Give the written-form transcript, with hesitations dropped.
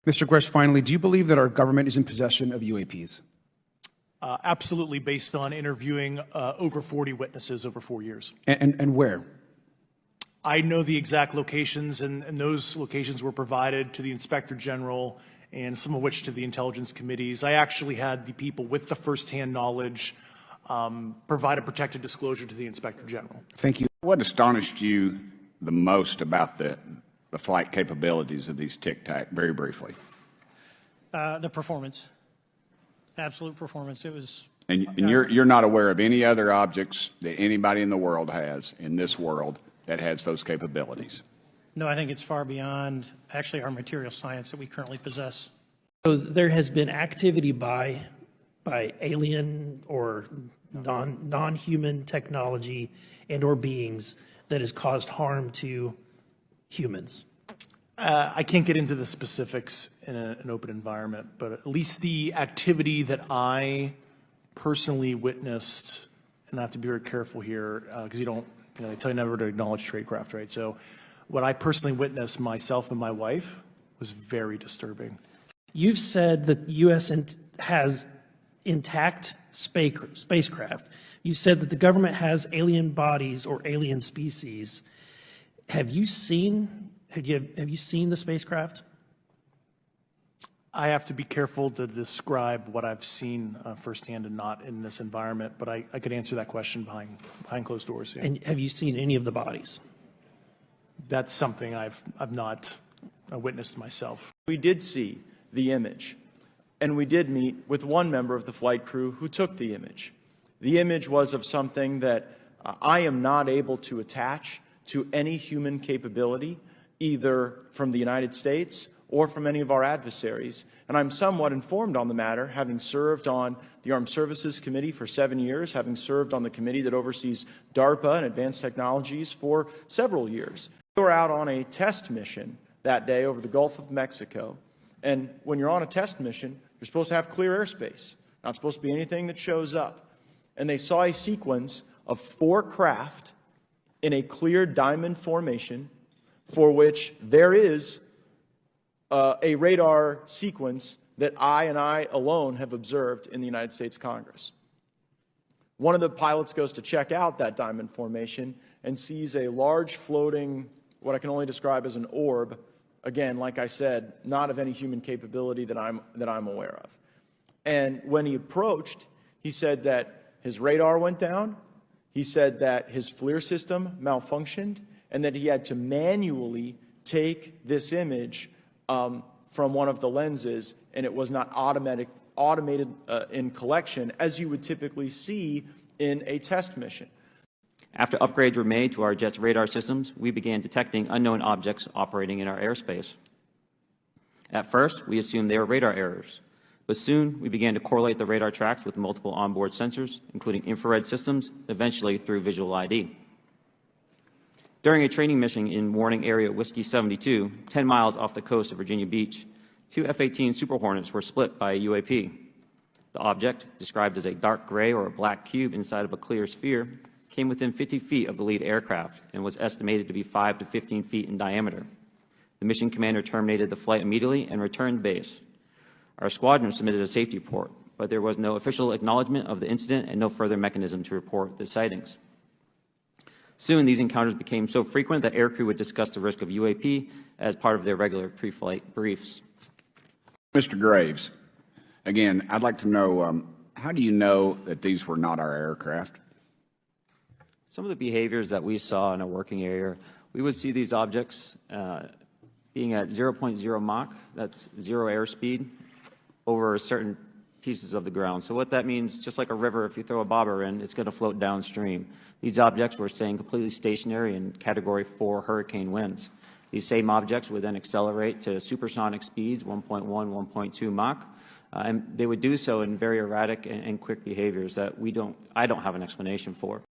Mr. Grusch, finally, do you believe that our government is in possession of UAPs? Absolutely, based on interviewing over 40 witnesses over 4 years. And where? I know the exact locations, and those locations were provided to the Inspector General and some of which to the intelligence committees. I actually had the people with the firsthand knowledge provide a protected disclosure to the Inspector General. Thank you. What astonished you the most about the flight capabilities of these Tic Tac, very briefly? The performance, absolute performance. It was. And you're not aware of any other objects that anybody in the world has, in this world, that has those capabilities? No, I think it's far beyond actually our material science that we currently possess. So there has been activity by alien or non-human technology and or beings that has caused harm to humans. I can't get into the specifics in an open environment, but at least the activity that I personally witnessed, and I have to be very careful here because they tell you never to acknowledge tradecraft, right? So what I personally witnessed myself and my wife was very disturbing. You've said that the U.S. has intact spacecraft. You said that the government has alien bodies or alien species. Have you seen the spacecraft? I have to be careful to describe what I've seen firsthand and not in this environment, but I could answer that question behind closed doors. Yeah. And have you seen any of the bodies? That's something I've not witnessed myself. We did see the image, and we did meet with one member of the flight crew who took the image. The image was of something that I am not able to attach to any human capability, either from the United States or from any of our adversaries. And I'm somewhat informed on the matter, having served on the Armed Services Committee for 7 years, having served on the committee that oversees DARPA and advanced technologies for several years. We were out on a test mission that day over the Gulf of Mexico. And when you're on a test mission, you're supposed to have clear airspace. Not supposed to be anything that shows up. And they saw a sequence of 4 craft in a clear diamond formation for which there is a radar sequence that I alone have observed in the United States Congress. One of the pilots goes to check out that diamond formation and sees a large floating, what I can only describe as an orb. Again, like I said, not of any human capability that I'm aware of. And when he approached, he said that his radar went down. He said that his FLIR system malfunctioned and that he had to manually take this image from one of the lenses, and it was not automated in collection as you would typically see in a test mission. After upgrades were made to our jet's radar systems, we began detecting unknown objects operating in our airspace. At first, we assumed they were radar errors, but soon we began to correlate the radar tracks with multiple onboard sensors, including infrared systems, eventually through visual ID. During a training mission in Warning Area Whiskey 72, 10 miles off the coast of Virginia Beach, 2 F-18 Super Hornets were split by a UAP. The object, described as a dark gray or a black cube inside of a clear sphere, came within 50 feet of the lead aircraft and was estimated to be 5 to 15 feet in diameter. The mission commander terminated the flight immediately and returned base. Our squadron submitted a safety report, but there was no official acknowledgement of the incident and no further mechanism to report the sightings. Soon, these encounters became so frequent that aircrew would discuss the risk of UAP as part of their regular pre-flight briefs. Mr. Graves, again, I'd like to know, how do you know that these were not our aircraft? Some of the behaviors that we saw in a working area, we would see these objects being at 0.0 Mach, that's 0 airspeed, over certain pieces of the ground. So what that means, just like a river, if you throw a bobber in, it's going to float downstream. These objects were staying completely stationary in Category 4 hurricane winds. These same objects would then accelerate to supersonic speeds, 1.1, 1.2 Mach, and they would do so in very erratic and quick behaviors that I don't have an explanation for.